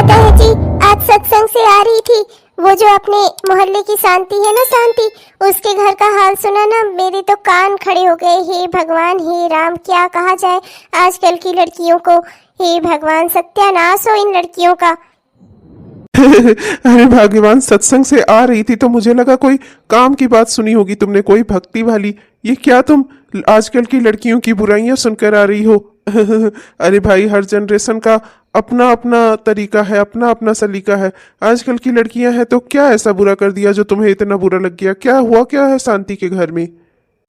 पता है जी, आज सत्संग से आ रही थी, वो जो अपने मोहल्ले की शांति है ना, शांति, उसके घर का हाल सुना ना, मेरे तो कान खड़े हो गए। हे भगवान, हे राम, क्या कहा जाए आजकल की लड़कियों को। हे भगवान, सत्यानाश हो इन लड़कियों का। अरे भाग्यवान, सत्संग से आ रही थी तो मुझे लगा कोई काम की बात सुनी होगी तुमने, कोई भक्ति वाली। ये क्या तुम आजकल की लड़कियों की बुराइयां सुनकर आ रही हो? अरे भाई, हर जनरेशन का अपना अपना तरीका है, अपना अपना सलीका है। आजकल की लड़कियां हैं तो क्या ऐसा बुरा कर दिया जो तुम्हें इतना बुरा लग गया? क्या हुआ, क्या है शांति के घर में?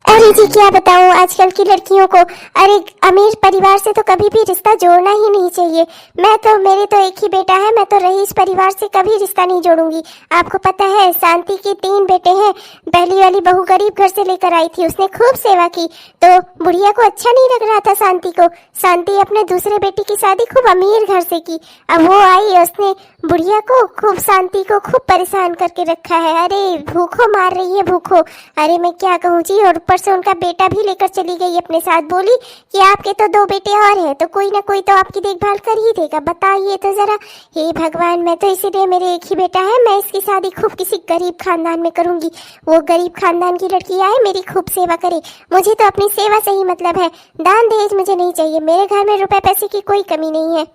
अरे जी, क्या बताऊं आजकल की लड़कियों को। अरे अमीर परिवार से तो कभी भी रिश्ता जोड़ना ही नहीं चाहिए। मेरे तो एक ही बेटा है, मैं तो रईस परिवार से कभी रिश्ता नहीं जोड़ूंगी। आपको पता है, शांति के 3 बेटे हैं। पहली वाली बहू गरीब घर से लेकर आई थी, उसने खूब सेवा की, तो बुढ़िया को अच्छा नहीं लग रहा था शांति को। शांति अपने दूसरे बेटी की शादी खूब अमीर घर से की। अब वो आई, उसने बुढ़िया को खूब, शांति को खूब परेशान करके रखा है। अरे भूखो मार रही है, भूखो। अरे मैं क्या कहूँ जी, और ऊपर से उनका बेटा भी लेकर चली गई अपने साथ। बोली कि आपके तो 2 बेटे और हैं, तो कोई ना कोई तो आपकी देखभाल कर ही देगा। बताइए तो जरा। हे भगवान, मैं तो इसीलिए, मेरे एक ही बेटा है, मैं इसकी शादी खूब किसी गरीब खानदान में करूंगी। वो गरीब खानदान की लड़की आए, मेरी खूब सेवा करे। मुझे तो अपनी सेवा से ही मतलब है, दान दहेज मुझे नहीं चाहिए। मेरे घर में रुपए पैसे की कोई कमी नहीं है।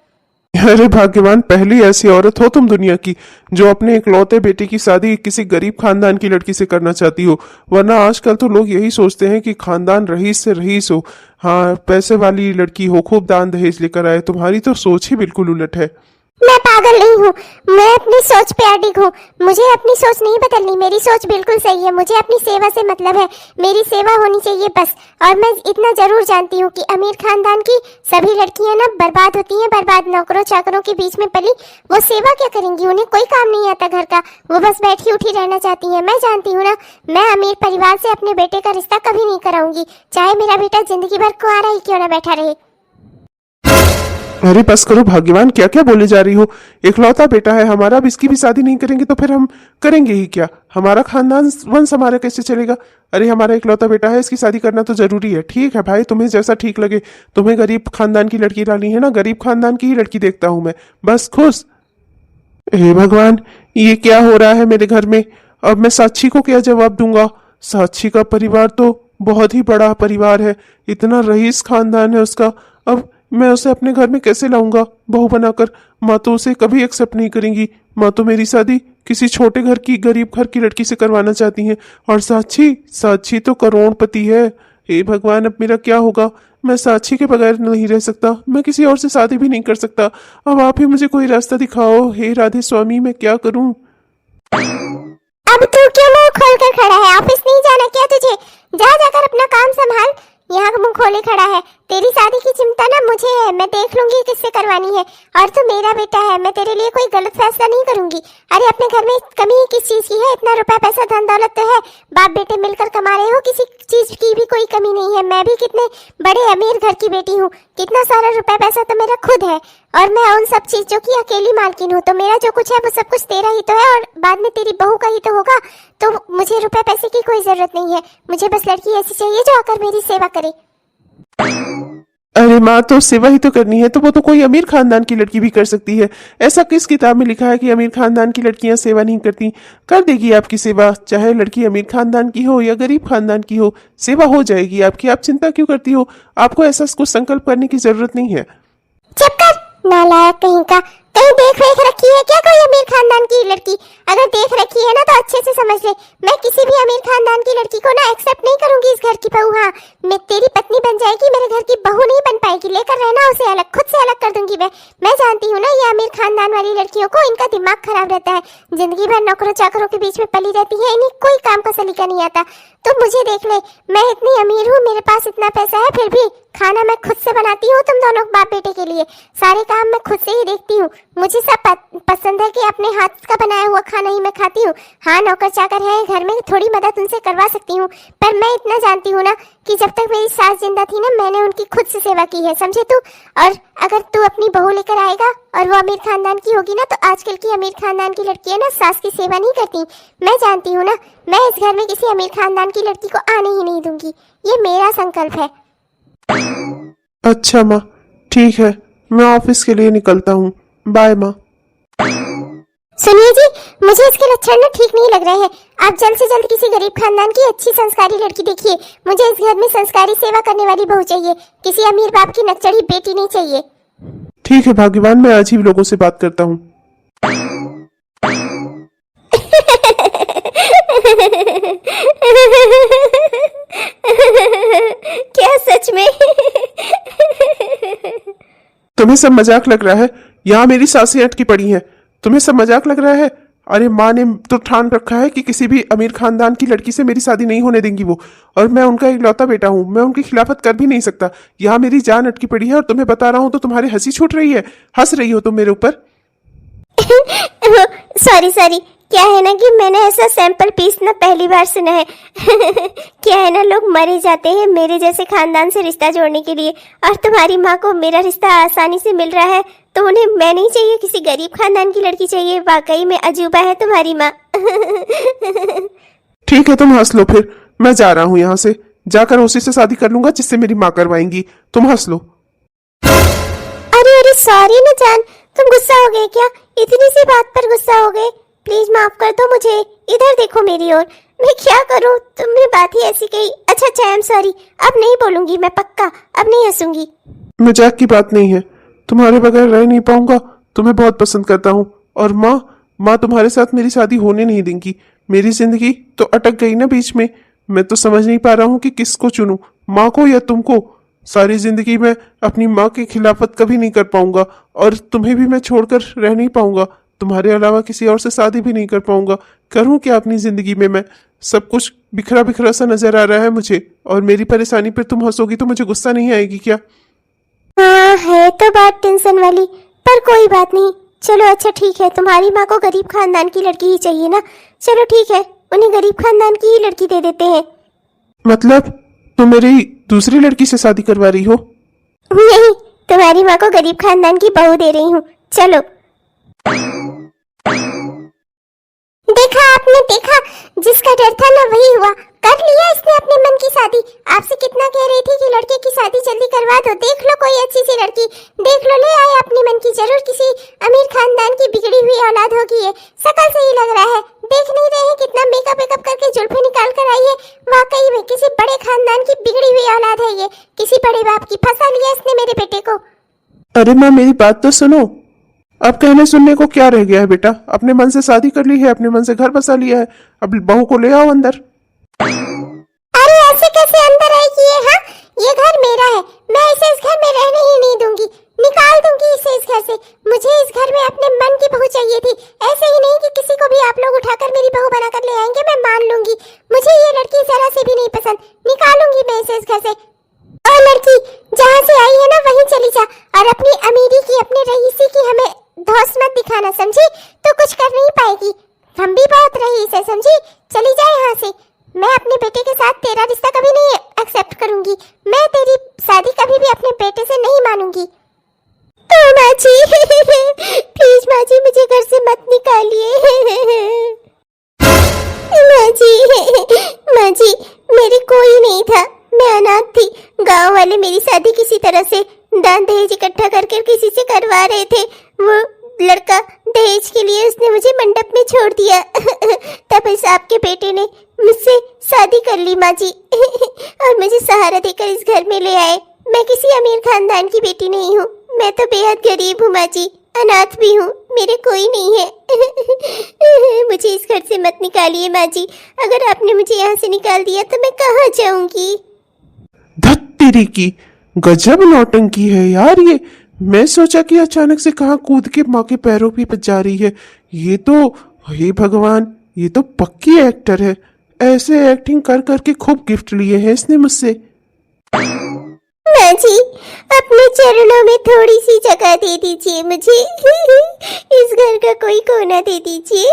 अरे भाग्यवान, पहली ऐसी औरत हो तुम दुनिया की जो अपने इकलौते बेटे की शादी किसी गरीब खानदान की लड़की से करना चाहती हो। वरना आजकल तो लोग यही सोचते हैं कि खानदान रईस से रईस हो, हाँ, पैसे वाली लड़की हो, खूब दान दहेज लेकर आए। तुम्हारी तो सोच ही बिल्कुल उलट है। मैं पागल नहीं हूँ, मैं अपनी सोच पे अडिग हूँ। मुझे अपनी सोच नहीं बदलनी, मेरी सोच बिल्कुल सही है। मुझे अपनी सेवा से मतलब है, मेरी सेवा होनी चाहिए बस। और मैं इतना जरूर जानती हूँ कि अमीर खानदान की सभी लड़कियां ना बर्बाद होती हैं, बर्बाद। नौकरों चाकरों के बीच में पली, वो सेवा क्या करेंगी? उन्हें कोई काम नहीं आता घर का, वो बस बैठी उठी रहना चाहती है। मैं जानती हूँ ना, मैं अमीर परिवार से अपने बेटे का रिश्ता कभी नहीं कराऊंगी, चाहे मेरा बेटा जिंदगी भर कुंवारा ही क्यों ना बैठा रहे। अरे बस करो भाग्यवान, क्या क्या बोले जा रही हो? इकलौता बेटा है हमारा, अब इसकी भी शादी नहीं करेंगे तो फिर हम करेंगे ही क्या? हमारा खानदान वंश हमारा कैसे चलेगा? अरे हमारा इकलौता बेटा है, इसकी शादी करना तो जरूरी है। ठीक है भाई, तुम्हें जैसा ठीक लगे। तुम्हें गरीब खानदान की लड़की डाली है ना, गरीब खानदान की ही लड़की देखता हूं मैं, बस खुश। हे भगवान, ये क्या हो रहा है मेरे घर में? अब मैं साक्षी को क्या जवाब दूंगा? साक्षी का परिवार तो बहुत ही बड़ा परिवार है, इतना रईस खानदान है उसका। अब मैं उसे अपने घर में कैसे लाऊंगा बहू बनाकर? माँ तो उसे कभी एक्सेप्ट नहीं करेंगी। माँ तो मेरी शादी किसी छोटे घर की, गरीब घर की लड़की से करवाना चाहती हैं। और साक्षी, साक्षी तो करोड़पति है। हे भगवान, अब मेरा क्या होगा? मैं साक्षी के बगैर नहीं रह सकता, मैं किसी और से शादी भी नहीं कर सकता। अब आप ही मुझे कोई रास्ता दिखाओ, हे राधे स्वामी, मैं क्या करूं? अब तू क्यों मुंह खोल कर खड़ा है? ऑफिस नहीं जाना क्या तुझे? जा जाकर अपना काम संभाल। यहाँ मुंह खोले खड़ा है। तेरी शादी की चिंता ना मुझे है, मैं देख लूंगी किससे करवानी है। और तू मेरा बेटा है, मैं तेरे लिए कोई गलत फैसला नहीं करूंगी। अरे अपने घर में कमी किस चीज की है? इतना रुपया पैसा धन दौलत तो है, बाप बेटे मिलकर कमा रहे हो, किसी चीज की भी कोई कमी नहीं है। मैं भी कितने बड़े अमीर घर की बेटी हूँ, कितना सारा रुपया पैसा तो मेरा खुद है। और मैं उन सब चीजों की अकेली मालकिन हूँ, तो मेरा जो कुछ है वो सब कुछ तेरा ही तो है, और बाद में तेरी बहू का ही तो होगा। तो मुझे रुपए पैसे की कोई जरूरत नहीं है, मुझे बस लड़की ऐसी चाहिए जो आकर मेरी सेवा करे। अरे माँ, तो सेवा ही तो करनी है तो वो तो कोई अमीर खानदान की लड़की भी कर सकती है। ऐसा किस किताब में लिखा है कि अमीर खानदान की लड़कियां सेवा नहीं करती? कर देगी आपकी सेवा, चाहे लड़की अमीर खानदान की हो या गरीब खानदान की हो, सेवा हो जाएगी आपकी। आप चिंता क्यों करती हो? आपको ऐसा कुछ संकल्प करने की जरूरत नहीं है। चुप कर, नालायक कहीं का। कहीं देख रेख रखी है क्या कोई अमीर खानदान की लड़की? अगर देख रखी है ना तो अच्छे से समझ ले, मैं किसी भी अमीर खानदान की लड़की को ना एक्सेप्ट नहीं करूंगी इस घर की बहू। हाँ, मैं तेरी पत्नी बन जाएगी, मेरे घर की बहू नहीं बन पाएगी। लेकर रहना उसे अलग, खुद से अलग कर दूंगी मैं जानती हूँ ना, ये अमीर खानदान वाली लड़कियों को इनका दिमाग खराब रहता है, जिंदगी भर नौकरों चाकरों के बीच में पली रहती है, इन्हें कोई काम का सलीका नहीं आता। तो मुझे देख ले, मैं इतनी अमीर हूँ, मेरे पास इतना पैसा है, फिर भी खाना मैं खुद से बनाती हूँ तुम दोनों बाप बेटे के लिए। सारे काम मैं खुद से ही देखती हूँ, मुझे सब पसंद है कि अपने हाथ का बनाया हुआ खाना ही मैं खाती हूँ। हाँ, नौकर चाकर है घर में, थोड़ी मदद उनसे करवा सकती हूँ, पर मैं इतना जानती हूँ ना कि जब तक मेरी सास जिंदा थी ना, मैंने उनकी खुद से सेवा की है, समझे तू? और अगर तू अपनी बहू लेकर आएगा और वो अमीर खानदान की होगी ना, तो आजकल की अमीर खानदान की लड़कियां ना सास की सेवा नहीं करती। मैं जानती हूँ ना, मैं इस घर में किसी अमीर खानदान की लड़की को आने ही नहीं दूंगी, ये मेरा संकल्प है। अच्छा माँ, ठीक है, मैं ऑफिस के लिए निकलता हूँ। बाय माँ। सुनिए जी, मुझे इसके लक्षण ना ठीक नहीं लग रहे हैं। आप जल्द से जल्द किसी गरीब खानदान की अच्छी संस्कारी लड़की देखिए। मुझे इस घर में संस्कारी सेवा करने वाली बहू चाहिए, किसी अमीर बाप की नकचढ़ी बेटी नहीं चाहिए। ठीक है भाग्यवान, मैं आज ही लोगों से बात करता हूँ। क्या सच में? तुम्हें सब मजाक लग रहा है? यहाँ मेरी सासें अटकी पड़ी हैं, तुम्हें सब मजाक लग रहा है? अरे माँ ने तो ठान रखा है कि किसी भी अमीर खानदान की लड़की से मेरी शादी नहीं होने देंगी वो, और मैं उनका इकलौता बेटा हूँ, मैं उनकी खिलाफत कर भी नहीं सकता। यहाँ मेरी जान अटकी पड़ी है और तुम्हें बता रहा हूँ तो तुम्हारी हंसी छूट रही है, हंस रही हो तुम मेरे ऊपर। सॉरी सॉरी, क्या है ना कि मैंने ऐसा सैंपल पीस ना पहली बार सुना है। क्या है ना, लोग मरे जाते हैं मेरे जैसे खानदान से रिश्ता जोड़ने के लिए, और तुम्हारी माँ को मेरा रिश्ता आसानी से मिल रहा है तो उन्हें मैं नहीं चाहिए, किसी गरीब खानदान की लड़की चाहिए। वाकई में अजूबा है तुम्हारी माँ। ठीक है, तुम हंस लो, फिर मैं जा रहा हूँ यहाँ से, जाकर उसी से शादी कर लूंगा जिससे मेरी माँ करवाएंगी। तुम हंस लो। अरे अरे सॉरी ना जान, तुम गुस्सा हो गए क्या? इतनी सी बात पर गुस्सा हो गए? प्लीज माफ कर दो मुझे। इधर देखो मेरी ओर, मैं क्या करूं, तुमने बात ही ऐसी कही। अच्छा आई एम सॉरी, अब नहीं बोलूंगी मैं, पक्का अब नहीं हंसूंगी। मजाक की बात नहीं है, तुम्हारे बगैर रह नहीं पाऊंगा, तुम्हें बहुत पसंद करता हूँ। और माँ तुम्हारे साथ मेरी शादी होने नहीं देंगी। मेरी जिंदगी तो अटक गई ना बीच में, मैं तो समझ नहीं पा रहा हूँ कि किसको चुनूं, माँ को या तुमको। सारी जिंदगी मैं अपनी माँ की खिलाफत कभी नहीं कर पाऊंगा, और तुम्हें भी मैं छोड़कर रह नहीं पाऊंगा। तुम्हारे अलावा किसी और से शादी भी नहीं कर पाऊंगा। करूं क्या अपनी जिंदगी में मैं? सब कुछ बिखरा बिखरा सा नजर आ रहा है मुझे, और मेरी परेशानी पर तुम हंसोगी तो मुझे गुस्सा नहीं आएगी क्या? हाँ है तो बात टेंशन वाली, पर कोई बात नहीं। चलो अच्छा ठीक है, तुम्हारी माँ को गरीब खानदान की लड़की ही चाहिए ना? चलो ठीक है, उन्हें गरीब खानदान की ही लड़की दे देते हैं। मतलब तुम मेरी दूसरी लड़की से शादी करवा रही हो? नहीं, तुम्हारी माँ को गरीब खानदान की बहू दे रही हूँ। चलो। देखा आपने, देखा, जिसका डर था ना वही हुआ। कर लिया इसने अपने मन की शादी। आपसे कितना कह रही थी कि लड़के की शादी जल्दी करवा दो, देख लो कोई अच्छी सी लड़की, देख लो, ले आए अपने मन की। जरूर किसी अमीर खानदान की बिगड़ी हुई औलाद होगी ये, शकल से ही लग रहा है। देख नहीं रहे हैं कितना मेकअप वेकअप करके जुल्फे निकाल कर आई है? वाकई में किसी बड़े खानदान की बिगड़ी हुई औलाद है ये, किसी बड़े बाप की। फंसा लिया इसने मेरे बेटे को। अरे माँ मेरी बात तो सुनो, अब कहने सुनने को क्या रह गया है बेटा? अपने मन से शादी कर ली है, अपने मन से घर बसा लिया है, अब बहू को ले आओ अंदर। अरे ऐसे कैसे अंदर आएगी ये? हाँ, ये घर मेरा है, मैं इसे इस घर में रहने ही नहीं दूंगी, निकाल दूंगी इसे इस घर से। मुझे इस घर में अपने मन की बहू चाहिए थी, ऐसे ही नहीं कि किसी को भी आप लोग उठाकर मेरी बहू बनाकर ले आएंगे। मैं मान लूंगी, मुझे ये लड़की जरा से भी नहीं पसंद, निकालूंगी मैं इसे इस घर से। और लड़की जहाँ से आई है ना वहीं चली जा, और अपनी अमीरी की, अपने रईसी की हमें धौस मत दिखाना, समझी? तो कुछ कर नहीं पाएगी, हम भी बहुत रईस है, समझी? चली जाए यहाँ से। मैं अपने बेटे के साथ तेरा रिश्ता कभी नहीं एक्सेप्ट करूंगी, मैं तेरी शादी कभी भी अपने बेटे से नहीं मानूंगी। तो माँ जी प्लीज माँ जी, मुझे घर से मत निकालिए। माँ जी मेरे कोई नहीं था, मैं अनाथ थी। गांव वाले मेरी शादी किसी तरह से दान दहेज इकट्ठा करके किसी से करवा रहे थे। वो लड़का दहेज के लिए उसने मुझे मंडप में छोड़ दिया। तब इस आपके बेटे ने मुझसे शादी कर ली माँ जी, और मुझे सहारा देकर इस घर में ले आए। मैं किसी अमीर खानदान की बेटी नहीं हूँ, मैं तो बेहद गरीब हूँ माँ जी, अनाथ भी हूँ, मेरे कोई नहीं है। मुझे इस घर से मत निकालिए माँ जी, अगर आपने मुझे यहाँ से निकाल दिया तो मैं कहाँ जाऊंगी? धत तेरी की, गजब नौटंकी है यार ये। मैं सोचा कि अचानक से कहाँ कूद के माँ के पैरों पे जा रही है। ये तो, हे भगवान, ये तो पक्की एक्टर है। ऐसे एक्टिंग कर करके खूब गिफ्ट लिए हैं इसने मुझसे। माँ जी अपने चरणों में थोड़ी सी जगह दे दीजिए मुझे, इस घर का कोई कोना दे दीजिए।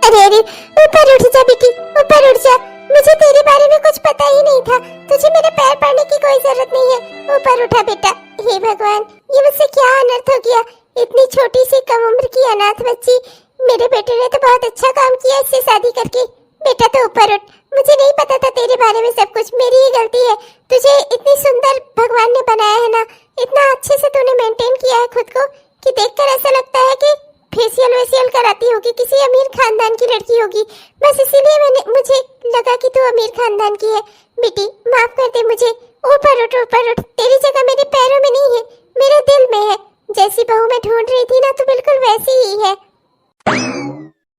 अरे अरे ऊपर उठ जा बेटी, ऊपर उठ जा, मुझे तेरे बारे में कुछ पता ही नहीं था, तुझे मेरे पैर पड़ने की कोई जरूरत नहीं है। ऊपर उठा बेटा। हे भगवान, ये मुझसे क्या अनर्थ हो गया? इतनी छोटी सी कम उम्र की अनाथ बच्ची, मेरे बेटे ने तो बहुत अच्छा काम किया इससे शादी करके। बेटा तो ऊपर उठ, मुझे नहीं पता था तेरे बारे में सब कुछ, मेरी ही गलती है। तुझे इतनी सुंदर भगवान ने बनाया है ना, इतना अच्छे से तूने मेंटेन किया है खुद को कि देखकर ऐसा लगता है कि फेशियल वेशियल कराती होगी, किसी अमीर खानदान की लड़की होगी। बस इसीलिए मुझे लगा कि तू अमीर खानदान की है। बेटी माफ कर दे मुझे। ऊपर उठ ऊपर उठ, तेरी जगह मेरे पैरों में नहीं है, मेरे दिल में है। जैसी बहू मैं ढूंढ रही थी ना, तू बिल्कुल वैसी ही है।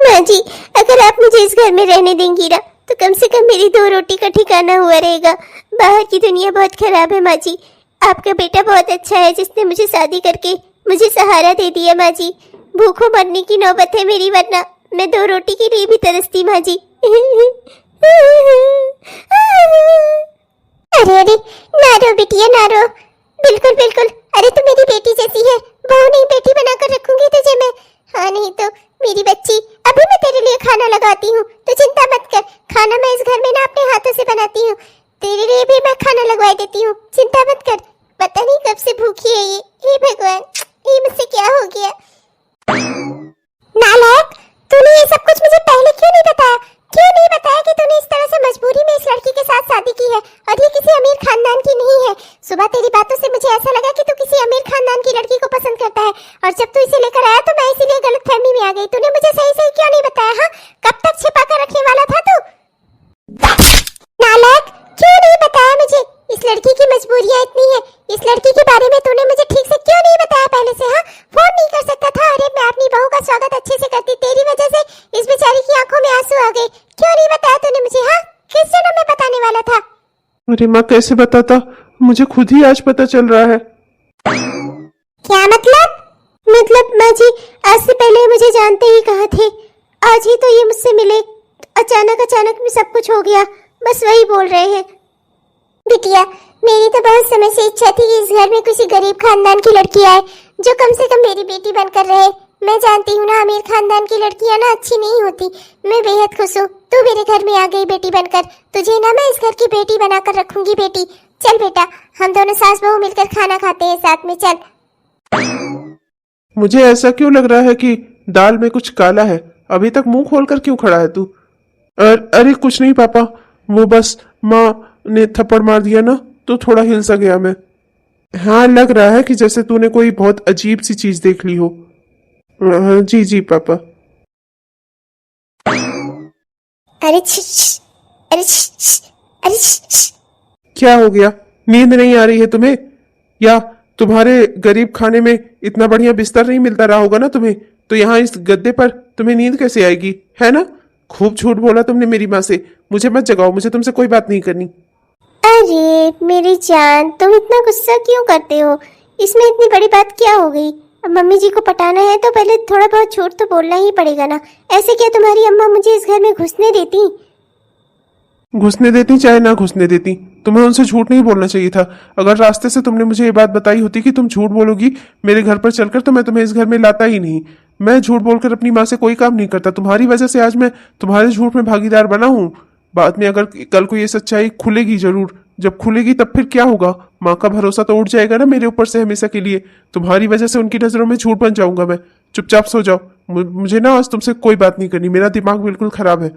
माँ जी, अगर आप मुझे इस घर में रहने देंगी ना, तो कम से कम मेरी 2 रोटी का ठिकाना हुआ रहेगा। बाहर की दुनिया बहुत खराब है माँ जी। आपका बेटा बहुत अच्छा है जिसने मुझे शादी करके मुझे सहारा दे दिया माँ जी। भूखों मरने की नौबत है मेरी, वरना मैं 2 रोटी के लिए भी तरसती माँ जी। अरे अरे, ना रो बिटिया ना रो, बिल्कुल बिल्कुल। अरे तू मेरी बेटी जैसी है, बहू नहीं बेटी बनाकर रखूंगी तुझे मैं। हाँ नहीं तो मेरी बच्ची, अभी मैं तेरे लिए खाना लगाती हूँ, तो चिंता मत कर। खाना मैं इस घर में ना अपने हाथों से बनाती हूँ, तेरे लिए भी मैं खाना लगवा देती हूँ, चिंता मत कर। पता नहीं कब से भूखी है ये। हे भगवान, ये मुझसे क्या हो गया। नालायक, तूने ये सब कुछ मुझे पहले क्यों नहीं बताया? क्यों नहीं बताया कि तूने इस तरह से मजबूरी में इस लड़की के साथ शादी की है और ये किसी अमीर खानदान की नहीं है? सुबह तेरी बातों से मुझे ऐसा लगा कि तू किसी अमीर खानदान की लड़की को पसंद करता है, और जब तू इसे लेकर आया तो मैं इसीलिए गलतफहमी में आ गई। तूने मुझे सही सही क्यों नहीं बताया? हाँ, कब तक छिपा कर रखने वाला था तू? नालायक, क्यों नहीं बताया मुझे? इस लड़की की मजबूरियां इतनी है, इस लड़की के बारे में तूने मुझे ठीक से क्यों नहीं बताया पहले से? हाँ, फोन नहीं कर सकता था? अरे मैं अपनी बहू का स्वागत अच्छे से करती, तेरी वजह से इस बेचारी की आंखों में आंसू आ गए। क्यों नहीं बताया तूने मुझे? हाँ, किस जन्म में बताने वाला था? अरे माँ, कैसे बताता, मुझे खुद ही आज पता चल रहा है। क्या मतलब? मतलब माँ जी, आज से पहले मुझे जानते ही कहाँ थे? आज ही तो ये मुझसे मिले, अचानक अचानक में सब कुछ हो गया, बस वही बोल रहे हैं। बिटिया, मेरी तो बहुत समय से इच्छा थी कि इस घर में किसी गरीब खानदान की लड़की आए जो कम से कम मेरी बेटी बनकर रहे। मैं जानती हूँ ना, अमीर खानदान की लड़कियाँ ना अच्छी नहीं होती। मैं बेहद खुश हूँ तू मेरे घर में आ गई बेटी बनकर। तुझे ना मैं इस घर की बेटी बनाकर रखूंगी। बेटी चल बेटा, हम दोनों सास बहू मिलकर खाना खाते हैं साथ में, चल। मुझे ऐसा क्यों लग रहा है कि दाल में कुछ काला है? अभी तक मुंह खोलकर क्यों खड़ा है तू? अरे कुछ नहीं पापा, वो बस माँ ने थप्पड़ मार दिया ना, तो थोड़ा हिल सा गया मैं। हाँ, लग रहा है कि जैसे तूने कोई बहुत अजीब सी चीज देख ली हो। जी जी पापा। अरे छिछ, अरे छिछ, अरे छिछ। क्या हो गया? नींद नहीं आ रही है तुम्हें? या तुम्हारे गरीब खाने में इतना बढ़िया बिस्तर नहीं मिलता रहा होगा ना तुम्हें, तो यहाँ इस गद्दे पर तुम्हें नींद कैसे आएगी? है ना? खूब झूठ बोला तुमने मेरी माँ से। मुझे मत जगाओ, मुझे तुमसे कोई बात नहीं करनी। अरे मेरी जान, तुम इतना गुस्सा क्यों करते हो? इसमें इतनी बड़ी बात क्या हो गई? अब मम्मी जी को पटाना है तो पहले थोड़ा बहुत झूठ तो बोलना ही पड़ेगा ना। ऐसे क्या तुम्हारी अम्मा मुझे इस घर में घुसने देती? घुसने देती चाहे ना घुसने देती, तुम्हें उनसे झूठ नहीं बोलना चाहिए था। अगर रास्ते से तुमने मुझे ये बात बताई होती कि तुम झूठ बोलोगी मेरे घर पर चलकर, तो मैं तुम्हें इस घर में लाता ही नहीं। मैं झूठ बोलकर अपनी माँ से कोई काम नहीं करता। तुम्हारी वजह से आज मैं तुम्हारे झूठ में भागीदार बना हूँ। बाद में अगर कल को ये सच्चाई खुलेगी, जरूर जब खुलेगी तब फिर क्या होगा? माँ का भरोसा तो उठ जाएगा ना मेरे ऊपर से हमेशा के लिए। तुम्हारी वजह से उनकी नजरों में झूठ बन जाऊंगा मैं। चुपचाप सो जाओ, मुझे ना आज तुमसे कोई बात नहीं करनी। मेरा दिमाग बिल्कुल खराब है।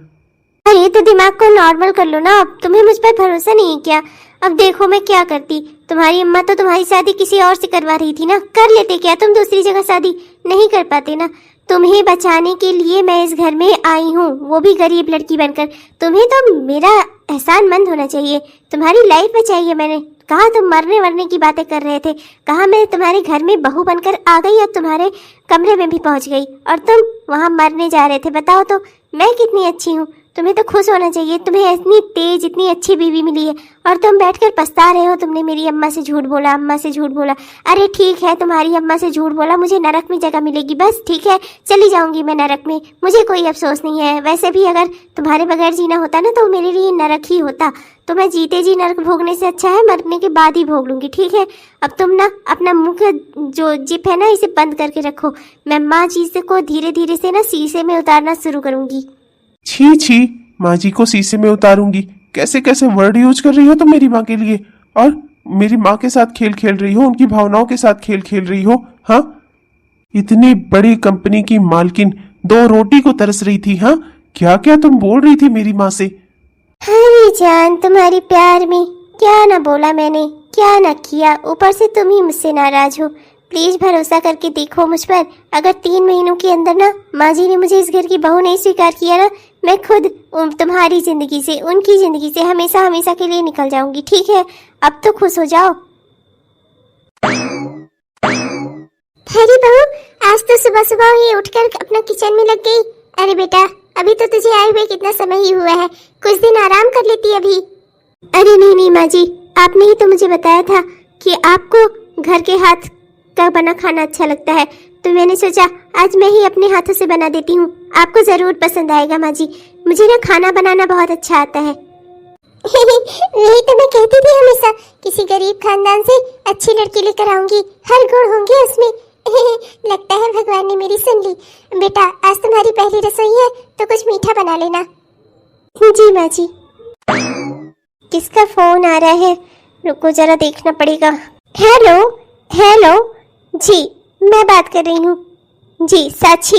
अरे तो दिमाग को नॉर्मल कर लो ना। अब तुम्हें मुझ पर भरोसा नहीं है क्या? अब देखो मैं क्या करती। तुम्हारी अम्मा तो तुम्हारी शादी किसी और से करवा रही थी ना, कर लेते क्या तुम दूसरी जगह शादी? नहीं कर पाते ना। तुम्हें बचाने के लिए मैं इस घर में आई हूँ, वो भी गरीब लड़की बनकर। तुम्हें तो मेरा एहसानमंद होना चाहिए। तुम्हारी लाइफ बचाई है मैंने। कहा तुम मरने वरने की बातें कर रहे थे, कहा मैं तुम्हारे घर में बहू बनकर आ गई और तुम्हारे कमरे में भी पहुंच गई, और तुम वहां मरने जा रहे थे। बताओ तो मैं कितनी अच्छी हूँ। तुम्हें तो खुश होना चाहिए, तुम्हें इतनी तेज इतनी अच्छी बीवी मिली है, और तुम बैठकर पछता रहे हो तुमने मेरी अम्मा से झूठ बोला, अम्मा से झूठ बोला। अरे ठीक है, तुम्हारी अम्मा से झूठ बोला, मुझे नरक में जगह मिलेगी, बस ठीक है, चली जाऊंगी मैं नरक में, मुझे कोई अफसोस नहीं है। वैसे भी अगर तुम्हारे बगैर जीना होता ना तो मेरे लिए नरक ही होता। तो मैं जीते जी नरक भोगने से अच्छा है मरने के बाद ही भोग लूंगी, ठीक है? अब तुम ना अपना मुंह का जो जिप है ना, इसे बंद करके रखो। मैं माँ जी से को धीरे धीरे से ना शीशे में उतारना शुरू करूंगी। छी छी, माँ जी को शीशे में उतारूंगी? कैसे कैसे वर्ड यूज कर रही हो तुम मेरी माँ के लिए, और मेरी माँ के साथ खेल खेल रही हो, उनकी भावनाओं के साथ खेल खेल रही हो। हाँ, इतनी बड़ी कंपनी की मालकिन 2 रोटी को तरस रही थी। हाँ, क्या क्या तुम बोल रही थी मेरी माँ से? हरी जान, तुम्हारी प्यार में क्या ना बोला मैंने, क्या ना किया, ऊपर से तुम ही मुझसे नाराज हो। प्लीज भरोसा करके देखो मुझ पर। अगर 3 महीनों के अंदर ना माँ जी ने मुझे इस घर की बहू नहीं स्वीकार किया ना, मैं खुद तुम्हारी जिंदगी से, उनकी जिंदगी से हमेशा हमेशा के लिए निकल जाऊंगी। ठीक है, अब तो खुश हो जाओ। अरे बहू, आज तो सुबह सुबह ही उठकर अपना किचन में लग गई। अरे बेटा, अभी तो तुझे आए हुए कितना समय ही हुआ है, कुछ दिन आराम कर लेती अभी। अरे नहीं नहीं माँ जी, आपने ही तो मुझे बताया था कि आपको घर के हाथ का बना खाना अच्छा लगता है, तो मैंने सोचा आज मैं ही अपने हाथों से बना देती हूँ, आपको जरूर पसंद आएगा माँ जी। मुझे ना खाना बनाना बहुत अच्छा आता है। वही तो मैं कहती थी हमेशा, किसी गरीब खानदान से अच्छी लड़की लेकर आऊंगी, हर गुण होंगे उसमें। लगता है भगवान ने मेरी सुन ली। बेटा, आज तुम्हारी पहली रसोई है तो कुछ मीठा बना लेना। जी माँ जी। किसका फोन आ रहा है, रुको जरा देखना पड़ेगा। हेलो हेलो, जी मैं बात कर रही हूँ। जी साक्षी।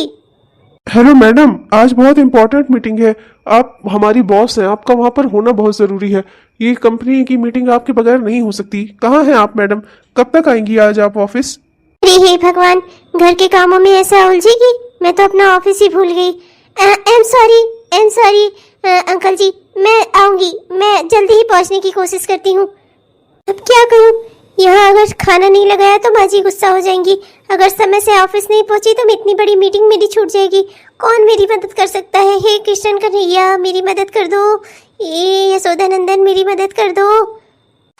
हेलो मैडम, आज बहुत इंपॉर्टेंट मीटिंग है। आप हमारी बॉस हैं, आपका वहाँ पर होना बहुत ज़रूरी है। ये कंपनी की मीटिंग आपके बगैर नहीं हो सकती। कहाँ हैं आप मैडम? कब तक आएंगी आज आप ऑफिस? अरे हे भगवान, घर के कामों में ऐसा उलझेगी, मैं तो अपना ऑफिस ही भूल गई। आई एम सॉरी अंकल जी, मैं आऊंगी, मैं जल्दी ही पहुंचने की कोशिश करती हूँ। अब क्या करूँ, यहाँ अगर खाना नहीं लगाया तो माँ जी गुस्सा हो जाएंगी, अगर समय से ऑफिस नहीं पहुंची तो इतनी बड़ी मीटिंग मेरी छूट जाएगी। कौन मेरी मदद कर सकता है? हे कृष्ण कन्हैया, मेरी मदद कर दो। ये यशोदानंदन, मेरी मदद कर दो।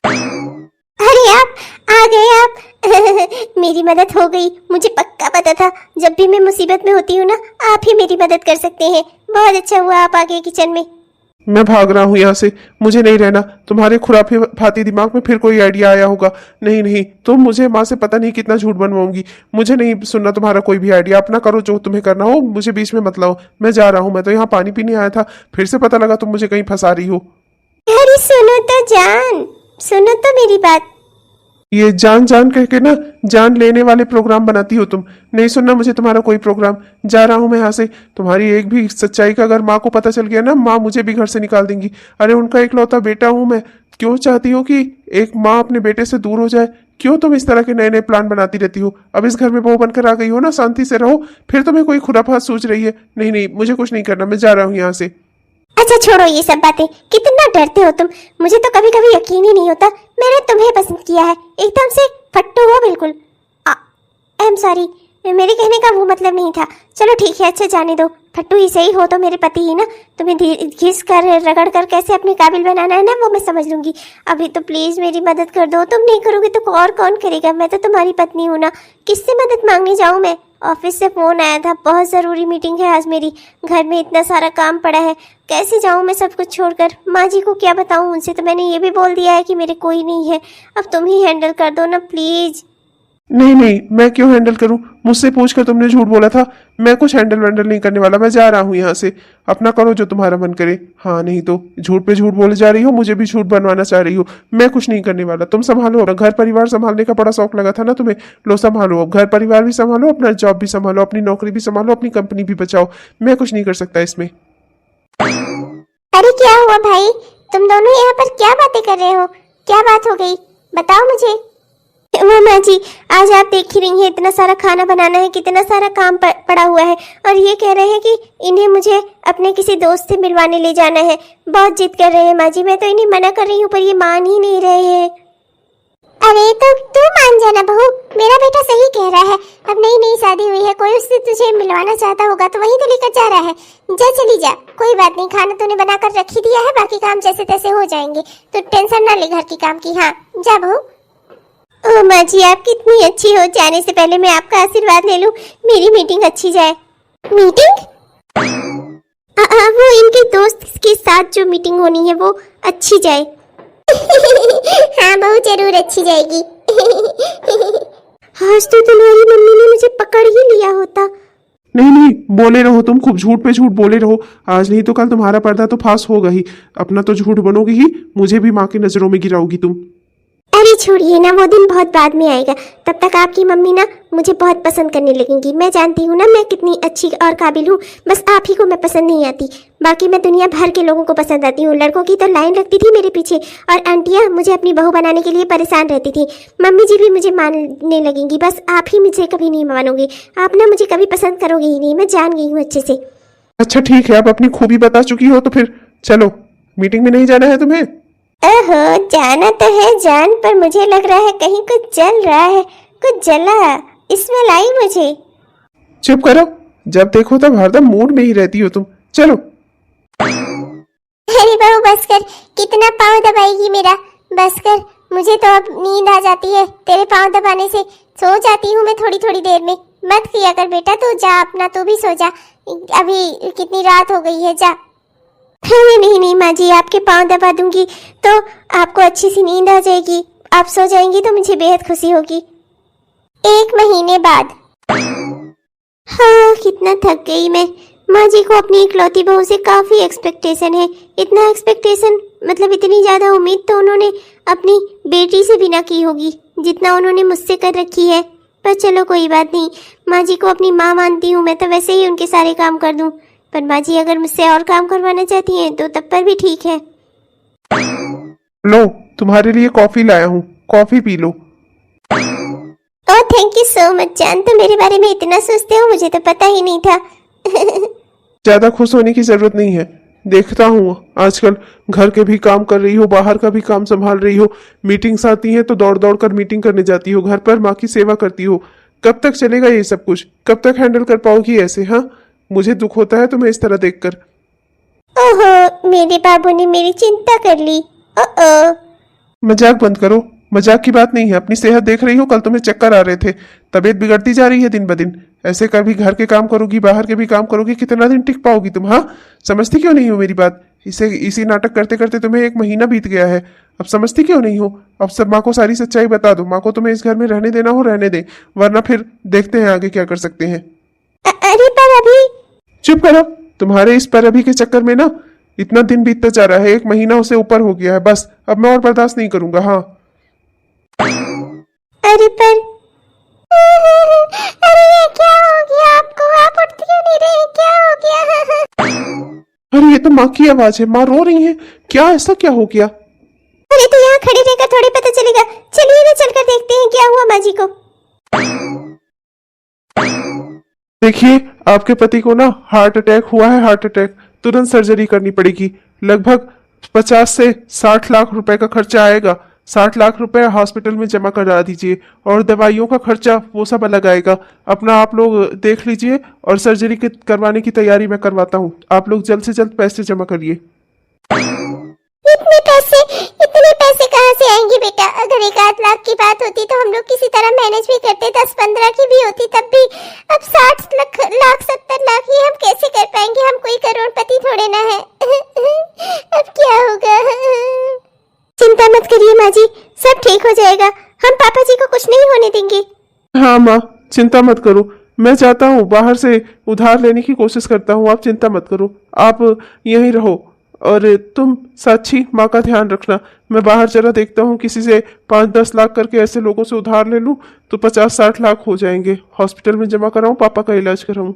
अरे आप आ गए आप। मेरी मदद हो गई, मुझे पक्का पता था जब भी मैं मुसीबत में होती हूँ ना, आप ही मेरी मदद कर सकते हैं। बहुत अच्छा हुआ आप आ गए किचन में। मैं भाग रहा हूँ यहाँ से, मुझे नहीं रहना। तुम्हारे खुराफे फाती दिमाग में फिर कोई आइडिया आया होगा। नहीं नहीं, तुम मुझे माँ से पता नहीं कितना झूठ बनवाऊंगी। मुझे नहीं सुनना तुम्हारा कोई भी आइडिया। अपना करो जो तुम्हें करना हो, मुझे बीच में मत लाओ। मैं जा रहा हूँ, मैं तो यहाँ पानी पीने आया था, फिर से पता लगा तुम मुझे कहीं फंसा रही हो। अरे सुनो तो जान, सुनो तो मेरी बात। ये जान जान कह के ना जान लेने वाले प्रोग्राम बनाती हो तुम। नहीं सुनना मुझे तुम्हारा कोई प्रोग्राम। जा रहा हूं मैं यहाँ से। तुम्हारी एक भी सच्चाई का अगर माँ को पता चल गया ना, माँ मुझे भी घर से निकाल देंगी। अरे उनका इकलौता बेटा हूं मैं। क्यों चाहती हो कि एक माँ अपने बेटे से दूर हो जाए? क्यों तुम इस तरह के नए नए प्लान बनाती रहती हो? अब इस घर में बहू बनकर आ गई हो ना, शांति से रहो, फिर तुम्हें कोई खुराफात सोच रही है। नहीं नहीं, मुझे कुछ नहीं करना, मैं जा रहा हूँ यहाँ से। अच्छा छोड़ो ये सब बातें, कितना डरते हो तुम। मुझे तो कभी कभी यकीन ही नहीं होता मैंने तुम्हें पसंद किया है। एकदम से फट्टू हो बिल्कुल। आई एम सॉरी, मेरे कहने का वो मतलब नहीं था। चलो ठीक है, अच्छा जाने दो। फट्टू ही सही हो तो मेरे पति ही ना। तुम्हें घिस कर रगड़ कर कैसे अपने काबिल बनाना है ना, वो मैं समझ लूंगी। अभी तो प्लीज मेरी मदद कर दो। तुम नहीं करोगे तो और कौन करेगा? मैं तो तुम्हारी पत्नी हूँ ना, किससे मदद मांगने जाऊँ मैं? ऑफिस से फोन आया था, बहुत जरूरी मीटिंग है आज मेरी। घर में इतना सारा काम पड़ा है, कैसे जाऊं मैं सब कुछ छोड़कर? माँ जी को क्या बताऊं? उनसे तो मैंने ये भी बोल दिया है कि मेरे कोई नहीं है। अब तुम ही हैंडल कर दो ना प्लीज। नहीं नहीं, मैं क्यों हैंडल करूं? मुझसे पूछकर तुमने झूठ बोला था। मैं कुछ हैंडल वैंडल नहीं करने वाला, मैं जा रहा हूं यहाँ से। अपना करो जो तुम्हारा मन करे। हाँ नहीं तो झूठ पे झूठ बोले जा रही हो, मुझे भी झूठ बनवाना चाह रही हो। मैं कुछ नहीं करने वाला, तुम संभालो। घर परिवार संभालने का बड़ा शौक लगा था ना तुम्हें, लो संभालो। अब घर परिवार भी संभालो, अपना जॉब भी संभालो, अपनी नौकरी भी संभालो, अपनी कंपनी भी बचाओ। मैं कुछ नहीं कर सकता इसमें। अरे क्या हुआ भाई, तुम दोनों यहाँ पर क्या बातें कर रहे हो? क्या बात हो गई, बताओ मुझे। वो माँ जी, आज आप देख ही रही हैं इतना सारा खाना बनाना है, कितना सारा काम पड़ा हुआ है, और ये कह रहे हैं कि इन्हें मुझे अपने किसी दोस्त से मिलवाने ले जाना है। बहुत जिद कर रहे हैं माँ जी। मैं तो इन्हें मना कर रही हूँ पर ये मान ही नहीं रहे हैं। अरे तो तू मान जाना बहू, मेरा बेटा सही कह रहा है। अब नई नई शादी हुई है, कोई उससे तुझे मिलवाना चाहता होगा तो वहीं तो लेकर जा रहा है। जा चली जा, कोई बात नहीं, खाना तूने बनाकर रख ही दिया है, बाकी काम जैसे तैसे हो जाएंगे, तो टेंशन ना ले घर के काम की। हाँ जा बहू। ओ माँ जी, आप कितनी अच्छी हो। जाने से पहले मैं आपका आशीर्वाद ले लूं, मेरी मीटिंग अच्छी जाए। मीटिंग? वो इनके दोस्त के साथ जो मीटिंग होनी है वो अच्छी जाए। हाँ बहू, जरूर अच्छी जाएगी। आज तो तुम्हारी मम्मी ने मुझे पकड़ ही लिया होता। नहीं नहीं, बोले रहो तुम, खूब झूठ पे झूठ बोले रहो। आज नहीं तो कल तुम्हारा पर्दा तो फांस होगा ही। अपना तो झूठ बनोगी ही, मुझे भी माँ की नजरों में गिराओगी तुम। अरे छोड़िए ना, वो दिन बहुत बाद में आएगा। तब तक आपकी मम्मी ना मुझे बहुत पसंद करने लगेंगी। मैं जानती हूँ ना मैं कितनी अच्छी और काबिल हूँ, बस आप ही को मैं पसंद नहीं आती। बाकी मैं दुनिया भर के लोगों को पसंद आती हूँ। लड़कों की तो लाइन लगती थी मेरे पीछे, और आंटियाँ मुझे अपनी बहू बनाने के लिए परेशान रहती थी। मम्मी जी भी मुझे मानने लगेंगी, बस आप ही मुझे कभी नहीं मानोगे। आप ना मुझे कभी पसंद करोगे ही नहीं, मैं जान गई हूँ अच्छे से। अच्छा ठीक है, आप अपनी खूबी बता चुकी हो तो फिर चलो, मीटिंग में नहीं जाना है तुम्हें? ओहो, जाना तो है जान, पर मुझे लग रहा है कहीं कुछ जल रहा है, कुछ जला स्मेल आई मुझे। चुप करो, जब देखो तब हरदम मूड में ही रहती हो तुम। चलो। अरे बहू बस कर, कितना पाँव दबाएगी मेरा, बस कर। मुझे तो अब नींद आ जाती है तेरे पाँव दबाने से, सो जाती हूँ मैं थोड़ी थोड़ी देर में। मत किया कर बेटा, तू जा अपना, तू भी सो जा, अभी कितनी रात हो गई है, जा। अरे नहीं नहीं माँ जी, आपके पाँव दबा दूंगी तो आपको अच्छी सी नींद आ जाएगी, आप सो जाएंगी तो मुझे बेहद खुशी होगी। 1 महीने बाद। हाँ, कितना थक गई मैं। माँ जी को अपनी इकलौती बहू से काफी एक्सपेक्टेशन है। इतना एक्सपेक्टेशन मतलब इतनी ज्यादा उम्मीद तो उन्होंने अपनी बेटी से भी ना की होगी जितना उन्होंने मुझसे कर रखी है। पर चलो कोई बात नहीं, माँ जी को अपनी माँ मानती हूँ मैं, तो वैसे ही उनके सारे काम कर दूँ। पर माँ जी अगर मुझसे और काम करवाना चाहती हैं तो तब पर भी ठीक है। लो, तुम्हारे लिए कॉफी लाया हूँ, coffee P low. Oh thank you so much जान, तो मेरे बारे में इतना सोचते हो, मुझे तो पता ही नहीं था। ज्यादा खुश होने की जरूरत नहीं है। देखता हूँ आजकल घर के भी काम कर रही हो, बाहर का भी काम संभाल रही हो, मीटिंग्स आती हैं तो दौड़ दौड़ कर मीटिंग करने जाती हो, घर पर माँ की सेवा करती हो। कब तक चलेगा ये सब कुछ? कब तक हैंडल कर पाओगी ऐसे? हाँ, मुझे दुख होता है तुम्हें इस तरह देखकर। ओहो, मेरे बाबू ने मेरी चिंता कर ली। ओह, मजाक बंद करो, मजाक की बात नहीं है। अपनी सेहत देख रही हो, कल तुम्हें चक्कर आ रहे थे, तबीयत बिगड़ती जा रही है दिन ब दिन। ऐसे कभी घर के काम करोगी, बाहर के भी काम करोगी, कितना दिन टिक पाओगी तुम? हाँ, समझती क्यों नहीं हो मेरी बात? इसी नाटक करते करते तुम्हें 1 महीना बीत गया है, अब समझती क्यों नहीं हो? अब सब माँ को सारी सच्चाई बता दो। माँ को तुम्हें इस घर में रहने देना हो रहने दे, वरना फिर देखते हैं आगे क्या कर सकते हैं। अरे पर अभी। चुप करो, तुम्हारे इस पर अभी के चक्कर में ना इतना दिन बीतता जा रहा है, 1 महीना उससे ऊपर हो गया है। बस अब मैं और बर्दाश्त नहीं करूंगा। हाँ, अरे पर अरे ये क्या हो गया आपको? आप उठ क्यों नहीं रहे? क्या हो गया? अरे ये तो माँ की आवाज है, माँ रो रही है क्या? ऐसा क्या हो गया? अरे तो यहाँ खड़े रहकर थोड़ी पता चलेगा, चलिए ना चलकर देखते हैं क्या हुआ माँ जी को। देखिए, आपके पति को ना हार्ट अटैक हुआ है, हार्ट अटैक। तुरंत सर्जरी करनी पड़ेगी। लगभग 50 से 60 लाख रुपए का खर्चा आएगा। 60 लाख रुपए हॉस्पिटल में जमा करा दीजिए, और दवाइयों का खर्चा वो सब अलग आएगा। अपना आप लोग देख लीजिए, और सर्जरी करवाने की तैयारी मैं करवाता हूँ। आप लोग जल्द से जल्द पैसे जमा करिए। इतने पैसे कहाँ से आएंगे बेटा? अगर 1-8 लाख की बात होती तो हम लोग किसी तरह मैनेज भी करते, 10-15 की भी होती तब भी। अब 60 लाख 70 लाख ये हम कैसे कर पाएंगे? हम कोई करोड़पति थोड़े ना है। अब क्या होगा? चिंता मत करिए माँ जी, सब ठीक हो जाएगा। हम पापा जी को कुछ नहीं होने देंगे। हाँ माँ, चिंता मत करो। मैं जाता हूँ, बाहर से उधार लेने की कोशिश करता हूँ। आप चिंता मत करो, आप यहीं रहो, और तुम साक्षी माँ का ध्यान रखना। मैं बाहर जरा देखता हूँ, किसी से 5-10 लाख करके ऐसे लोगों से उधार ले लूँ तो 50-60 लाख हो जाएंगे। हॉस्पिटल में जमा कराऊँ, पापा का इलाज कराऊँ।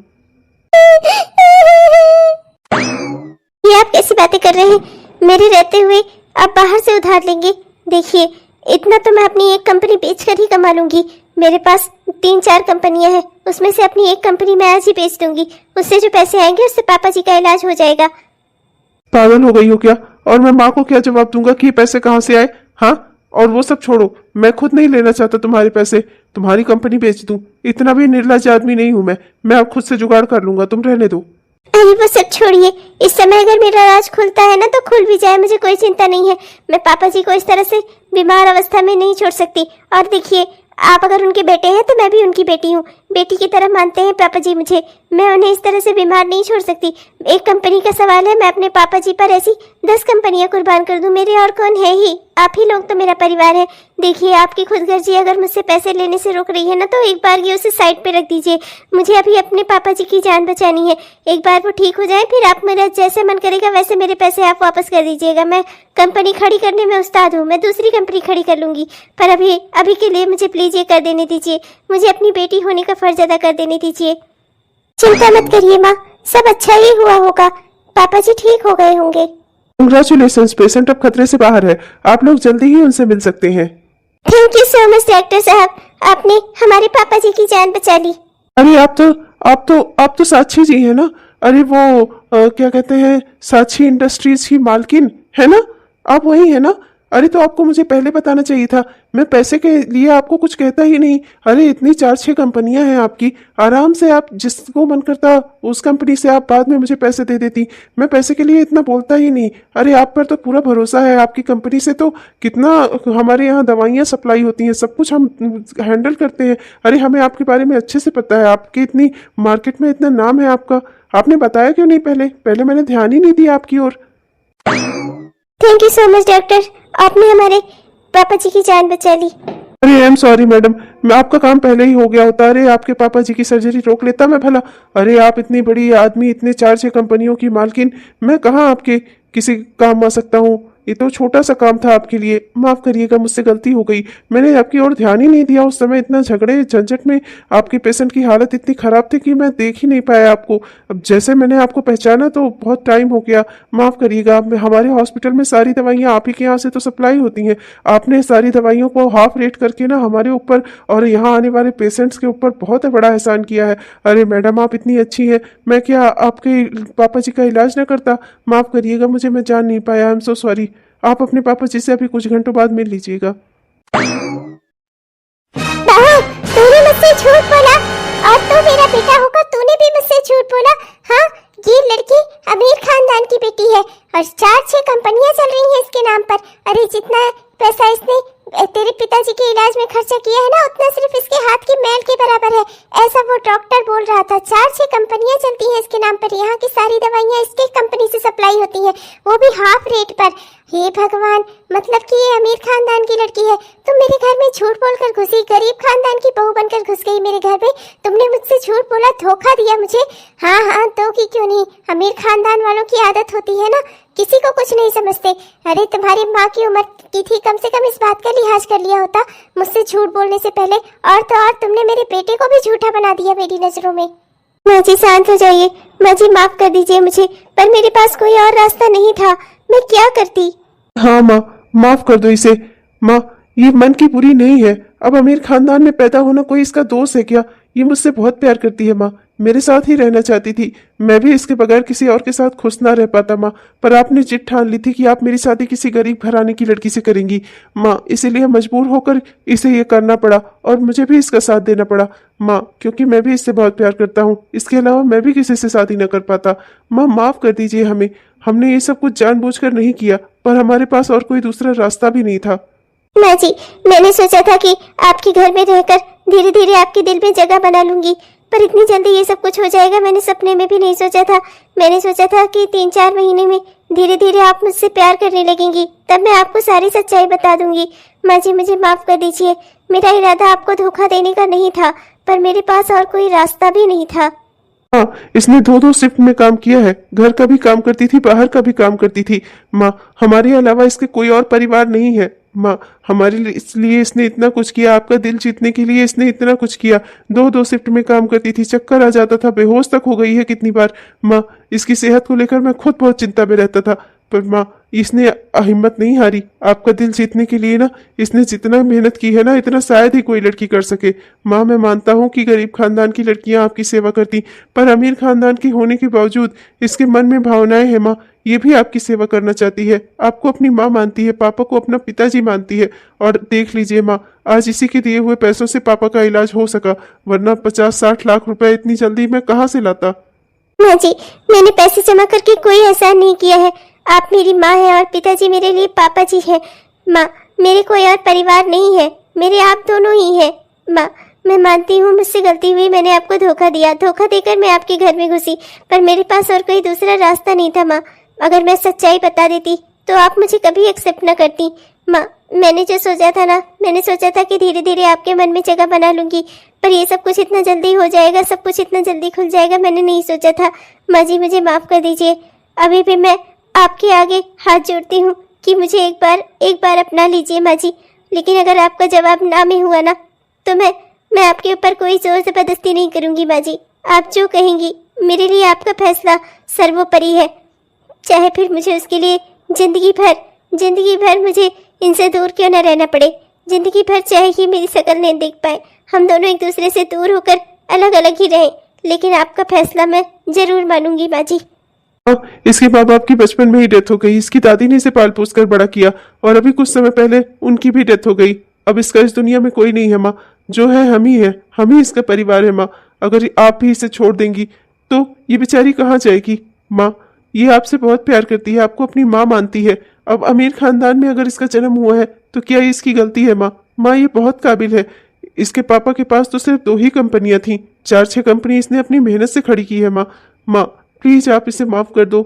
ये आप कैसी बातें कर रहे हैं? मेरे रहते हुए आप बाहर से उधार लेंगे? देखिए, इतना तो मैं अपनी एक कंपनी बेचकर ही कमा लूंगी। मेरे पास 3-4 कंपनियां हैं, उसमें से अपनी एक कंपनी मैं आज ही बेच दूंगी। उससे जो पैसे आएंगे उससे पापा जी का इलाज हो जाएगा। पागल हो गई हो क्या? और मैं माँ को क्या जवाब दूंगा कि ये पैसे कहाँ से आए? हाँ, और वो सब छोड़ो, मैं खुद नहीं लेना चाहता तुम्हारे पैसे, तुम्हारी कंपनी बेच दूं। इतना भी निर्लज आदमी नहीं हूं मैं अब खुद से जुगाड़ कर लूंगा, तुम रहने दो। अरे वो सब छोड़िए, इस समय अगर मेरा राज खुलता है ना तो खुल भी जाए, मुझे कोई चिंता नहीं है। मैं पापा जी को इस तरह से बीमार अवस्था में नहीं छोड़ सकती। और देखिए, आप अगर उनके बेटे हैं तो मैं भी उनकी बेटी हूँ। बेटी की तरह मानते हैं पापा जी मुझे। मैं उन्हें इस तरह से बीमार नहीं छोड़ सकती। एक कंपनी का सवाल है, मैं अपने पापा जी पर ऐसी 10 कंपनियां कुर्बान कर दूं। मेरे और कौन है ही, आप ही लोग तो मेरा परिवार है। देखिए, आपकी खुदगर्जी अगर मुझसे पैसे लेने से रोक रही है ना, तो एक बार ये उसे साइड पे रख दीजिए। मुझे अभी अपने पापा जी की जान बचानी है। एक बार वो ठीक हो जाए, फिर आप मेरा जैसे मन करेगा वैसे मेरे पैसे आप वापस कर दीजिएगा। मैं कंपनी खड़ी करने में उस्ताद हूँ, मैं दूसरी कंपनी खड़ी कर लूंगी। पर अभी के लिए मुझे प्लीज ये कर देने दीजिए। मुझे अपनी बेटी होने का फर्ज अदा कर देने दीजिए। चिंता मत करिए माँ, सब अच्छा ही हुआ होगा। पापा जी ठीक हो गए होंगे। कंग्रेचुलेशन, पेशेंट अब खतरे से बाहर है, आप लोग जल्दी ही उनसे मिल सकते हैं। Thank you so much doctor साहब, आपने हमारे पापा जी की जान बचा ली। अरे आप तो साक्षी जी है ना? अरे वो क्या कहते हैं, साक्षी इंडस्ट्रीज की मालकिन है ना? आप वही है ना? अरे तो आपको मुझे पहले बताना चाहिए था, मैं पैसे के लिए आपको कुछ कहता ही नहीं। अरे इतनी 4-6 कंपनियां हैं आपकी, आराम से आप जिसको मन करता उस कंपनी से आप बाद में मुझे पैसे दे देती। मैं पैसे के लिए इतना बोलता ही नहीं। अरे आप पर तो पूरा भरोसा है, आपकी कंपनी से तो कितना हमारे यहाँ दवाइयाँ सप्लाई होती हैं, सब कुछ हम हैंडल करते हैं। अरे हमें आपके बारे में अच्छे से पता है, आपकी इतनी मार्केट में इतना नाम है आपका। आपने बताया क्यों नहीं पहले मैंने ध्यान ही नहीं दिया आपकी ओर। Thank you so much doctor, आपने हमारे पापा जी की जान बचा ली। अरे आई एम सॉरी मैडम, मैं आपका काम पहले ही हो गया होता। अरे आपके पापा जी की सर्जरी रोक लेता मैं भला। अरे आप इतनी बड़ी आदमी, इतने 4-6 कंपनियों की मालकिन, मैं कहाँ आपके किसी काम आ सकता हूँ? ये तो छोटा सा काम था आपके लिए, माफ करिएगा, मुझसे गलती हो गई। मैंने आपकी ओर ध्यान ही नहीं दिया उस समय। इतना झगड़े झंझट में आपके पेशेंट की हालत इतनी खराब थी कि मैं देख ही नहीं पाया आपको। अब जैसे मैंने आपको पहचाना तो बहुत टाइम हो गया, माफ करिएगा। हमारे हॉस्पिटल में सारी दवाइयाँ आप ही के यहाँ से तो सप्लाई होती हैं। आपने सारी दवाइयों को हाफ रेट करके ना हमारे ऊपर और यहाँ आने वाले पेशेंट्स के ऊपर बहुत बड़ा एहसान किया है। अरे मैडम, आप इतनी अच्छी हैं, मैं क्या आपके पापा जी का इलाज ना करता? माफ करिएगा मुझे, मैं जान नहीं पाया, आई एम सो सॉरी। आप अपने पापा जी से अभी कुछ घंटों बाद मिल लीजिएगा। तूने मुझसे झूठ बोला, और तू मेरा बेटा होकर तूने भी मुझसे झूठ बोला। हाँ, ये लड़की अमीर खानदान की बेटी है और 4-6 कंपनियां चल रही हैं इसके नाम पर। अरे जितना पैसा इसने तेरे पिताजी के इलाज में खर्चा किया है ना, उतना सिर्फ इसके हाथ की मैल के बराबर है, ऐसा वो डॉक्टर बोल रहा था। 4-6 कंपनियां चलती हैं इसके नाम पर, यहाँ की सारी दवाइयाँ इसके कंपनी से सप्लाई होती हैं, वो भी हाफ रेट पर। हे भगवान, मतलब कि ये अमीर खानदान की लड़की है। तुम मेरे घर में झूठ बोलकर घुसी, गरीब खानदान की बहू बनकर घुस गई मेरे घर में। तुमने मुझसे झूठ बोला, धोखा दिया मुझे। हाँ तो की क्यों नहीं, अमीर खानदान वालों की आदत होती है ना, किसी को कुछ नहीं समझते। अरे तुम्हारी माँ की उम्र की थी, कम से कम इस बात का लिहाज कर लिया होता मुझसे झूठ बोलने से पहले। और तो और तुमने मेरे बेटे को भी झूठा बना दिया मेरी नजरों में। माँ जी शांत हो जाइए, माँ जी माफ कर दीजिए मुझे, पर मेरे पास कोई और रास्ता नहीं था, मैं क्या करती। हाँ माँ, माफ कर दो इसे। माँ, ये मन की बुरी नहीं है। अब अमीर खानदान में पैदा होना कोई इसका दोष है क्या? ये मुझसे बहुत प्यार करती है माँ, मेरे साथ ही रहना चाहती थी। मैं भी इसके बगैर किसी और के साथ खुश ना रह पाता माँ, पर आपने जिद ठान ली थी कि आप मेरी शादी किसी गरीब घराने की लड़की से करेंगी माँ, इसीलिए मजबूर होकर इसे ये करना पड़ा और मुझे भी इसका साथ देना पड़ा माँ, क्योंकि मैं भी इससे बहुत प्यार करता हूँ। इसके अलावा मैं भी किसी से शादी न कर पाता। माँ माफ कर दीजिए हमें, हमने ये सब कुछ जानबूझकर नहीं किया, पर हमारे पास और कोई दूसरा रास्ता भी नहीं था। माँ जी, मैंने सोचा था कि आपके घर में रहकर धीरे धीरे आपके दिल में जगह बना लूंगी, पर इतनी जल्दी ये सब कुछ हो जाएगा मैंने सपने में भी नहीं सोचा था। मैंने सोचा था कि 3-4 महीने में धीरे धीरे आप मुझसे प्यार करने लगेंगी, तब मैं आपको सारी सच्चाई बता दूंगी। माँ जी मुझे माफ कर दीजिए, मेरा इरादा आपको धोखा देने का नहीं था, पर मेरे पास और कोई रास्ता भी नहीं था। हाँ, इसने 2-2 शिफ्ट में काम किया है, घर का भी काम करती थी, बाहर का भी काम करती थी माँ। हमारे अलावा इसके कोई और परिवार नहीं है माँ, हमारे लिए इसलिए इसने इतना कुछ किया, आपका दिल जीतने के लिए इसने इतना कुछ किया। 2-2 शिफ्ट में काम करती थी, चक्कर आ जाता था, बेहोश तक हो गई है कितनी बार माँ। इसकी सेहत को लेकर मैं खुद बहुत चिंता में रहता था, पर माँ इसने हिम्मत नहीं हारी। आपका दिल जीतने के लिए ना इसने जितना मेहनत की है ना, इतना शायद ही कोई लड़की कर सके माँ। मैं मानता हूँ कि गरीब खानदान की लड़कियाँ आपकी सेवा करती, पर अमीर खानदान की होने के बावजूद इसके मन में भावनाएं हैं माँ, ये भी आपकी सेवा करना चाहती है, आपको अपनी माँ मानती है, पापा को अपना पिताजी मानती है। और देख लीजिए माँ, आज इसी के दिए हुए पैसों से पापा का इलाज हो सका, वरना 50-60 लाख रुपए इतनी जल्दी मैं कहाँ से लाता। माँ जी, मैंने पैसे जमा करके कोई एहसान नहीं किया है। आप मेरी माँ है और पिताजी मेरे लिए पापा जी है। माँ, मेरे कोई और परिवार नहीं है, मेरे आप दोनों ही है। माँ, मैं मानती हूँ मुझसे गलती हुई, मैंने आपको धोखा दिया, धोखा देकर मैं आपके घर में घुसी, पर मेरे पास और कोई दूसरा रास्ता नहीं था माँ। अगर मैं सच्चाई बता देती तो आप मुझे कभी एक्सेप्ट न करती माँ। मैंने जो सोचा था ना, मैंने सोचा था कि धीरे धीरे आपके मन में जगह बना लूंगी, पर ये सब कुछ इतना जल्दी हो जाएगा, सब कुछ इतना जल्दी खुल जाएगा, मैंने नहीं सोचा था। माँ जी मुझे माफ़ कर दीजिए। अभी भी मैं आपके आगे हाथ जोड़ती हूँ कि मुझे एक बार अपना लीजिए माँ जी। लेकिन अगर आपका जवाब ना में हुआ ना, तो मैं आपके ऊपर कोई जोर जबरदस्ती नहीं करूँगी माँ जी। आप जो कहेंगी, मेरे लिए आपका फैसला सर्वोपरि है। चाहे फिर मुझे उसके लिए जिंदगी भर मुझे इनसे दूर क्यों न रहना पड़े, जिंदगी भर चाहे ही मेरी शक्ल नहीं देख पाए, हम दोनों एक दूसरे से दूर होकर अलग अलग ही रहें, लेकिन आपका फैसला मैं जरूर मानूंगी माँ जी। इसके माँ बाप की बचपन में ही डेथ हो गई। इसकी दादी ने इसे पाल पोस कर बड़ा किया और अभी कुछ समय पहले उनकी भी डेथ हो गई। अब इसका इस दुनिया में कोई नहीं है माँ, जो है हम ही है, हम ही इसका परिवार है माँ। अगर आप भी इसे छोड़ देंगी तो ये बेचारी कहाँ जाएगी माँ। ये आपसे बहुत प्यार करती है, आपको अपनी माँ मानती है। अब अमीर खानदान में अगर इसका जन्म हुआ है तो क्या ये इसकी गलती है माँ? माँ ये बहुत काबिल है। इसके पापा के पास तो सिर्फ 2 ही कंपनियां थी, 4-6 कंपनी इसने अपनी मेहनत से खड़ी की है माँ। माँ प्लीज आप इसे माफ कर दो।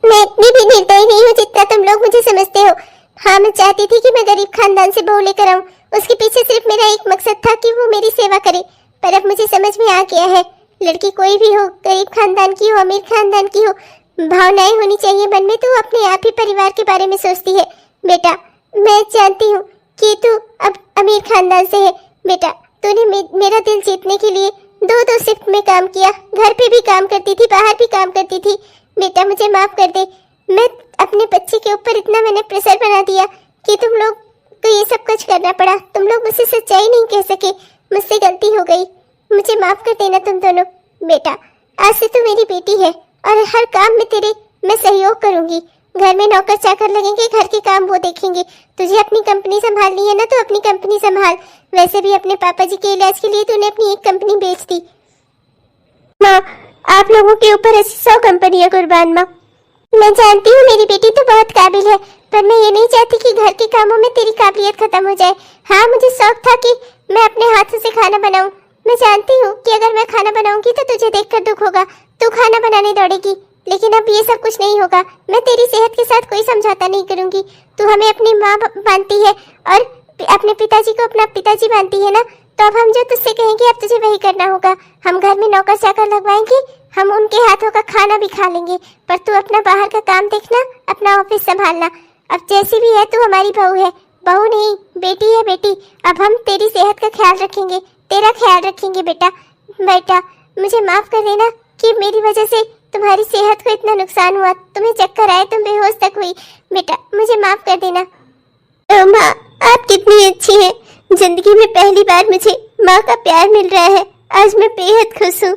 मैं इतनी भी निर्दयी नहीं हूँ जितना तुम लोग मुझे समझते हो। हाँ, मैं चाहती थी कि मैं गरीब खानदान से बहू लेकर आऊँ, उसके पीछे सिर्फ मेरा एक मकसद था कि वो मेरी सेवा करे। पर अब मुझे समझ में आ गया है, लड़की कोई भी हो, गरीब खानदान की हो, अमीर खानदान की हो, भावनाएं होनी चाहिए मन में। तू अपने आप ही परिवार के बारे में सोचती है बेटा। मैं जानती हूँ कि तू अब अमीर खानदान से है बेटा। तूने मेरा दिल जीतने के लिए 2-2 शिफ्ट में काम किया, घर पे भी काम करती थी, बाहर भी काम करती थी बेटा। मुझे माफ कर दे, मैं अपने बच्चे के ऊपर इतना मैंने प्रेशर बना दिया कि तुम लोग को ये सब कुछ करना पड़ा। तुम लोग मुझसे सच्चाई नहीं कह सके, मुझसे गलती हो गई, मुझे माफ कर देना तुम दोनों बेटा। आज से तू मेरी बेटी है और हर काम में तेरे मैं सहयोग करूंगी। घर में नौकर चाकर लगेंगे, घर के काम वो देखेंगे। तुझे अपनी कंपनी संभालनी है ना, तो अपनी कंपनी संभाल। वैसे भी अपने पापा जी के इलाज के लिए तूने अपनी एक कंपनी बेच दी। माँ आप लोगों के ऊपर ऐसी 100 कंपनियां कुर्बान माँ। मैं जानती हूँ मेरी बेटी तो बहुत काबिल है, पर मैं ये नहीं चाहती कि घर के कामों में तेरी काबिलियत खत्म हो जाए। हाँ, मुझे शौक था कि मैं अपने हाथों से खाना बनाऊं। मैं जानती हूँ कि अगर मैं खाना बनाऊंगी तो तुझे देखकर दुख होगा, तू खाना बनाने दौड़ेगी, लेकिन अब ये सब कुछ नहीं होगा। मैं तेरी सेहत के साथ कोई समझौता नहीं करूंगी। तू हमें अपनी माँ मानती है और अपने पिताजी को अपना पिताजी मानती है ना, तो अब हम जो तुझसे कहेंगे अब तुझे वही करना होगा। हम घर में नौकर चाकर लगवाएंगे, हम उनके हाथों का खाना भी खा लेंगे, पर तू अपना बाहर का काम देखना, अपना ऑफिस संभालना। अब जैसी भी है तू हमारी बहू है, बहू नहीं बेटी है बेटी। अब हम तेरी सेहत का ख्याल रखेंगे, तेरा ख्याल रखेंगे बेटा। बेटा मुझे माफ कर देना कि मेरी वजह से तुम्हारी सेहत को इतना नुकसान हुआ, तुम्हें चक्कर आए, तुम बेहोश तक हुई बेटा, मुझे माफ कर देना। माँ आप कितनी अच्छी हैं, जिंदगी में पहली बार मुझे माँ का प्यार मिल रहा है। आज मैं बेहद खुश हूँ।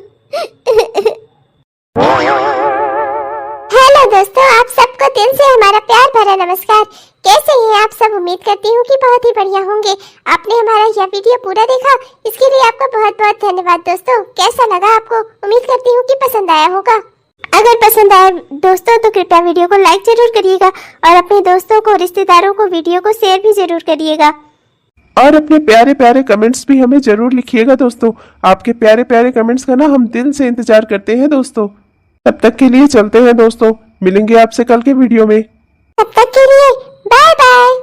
हेलो दोस्तों, आप सबको दिल से हमारा प्यार भरा नमस्कार। कैसे हैं आप सब? उम्मीद करती हूँ कि बहुत ही बढ़िया होंगे। आपने हमारा यह वीडियो पूरा देखा, इसके लिए आपका बहुत बहुत धन्यवाद। दोस्तों कैसा लगा आपको? उम्मीद करती हूँ कि पसंद आया होगा। अगर पसंद आया दोस्तों तो कृपया वीडियो को लाइक जरूर करिएगा और अपने दोस्तों को, रिश्तेदारों को वीडियो को शेयर भी जरूर करिएगा। और अपने प्यारे प्यारे कमेंट्स भी हमें जरूर लिखिएगा दोस्तों। आपके प्यारे प्यारे कमेंट्स का ना हम दिल से इंतजार करते हैं दोस्तों। तब तक के लिए चलते हैं दोस्तों, मिलेंगे आपसे कल के वीडियो में। तब तक के लिए बाय बाय।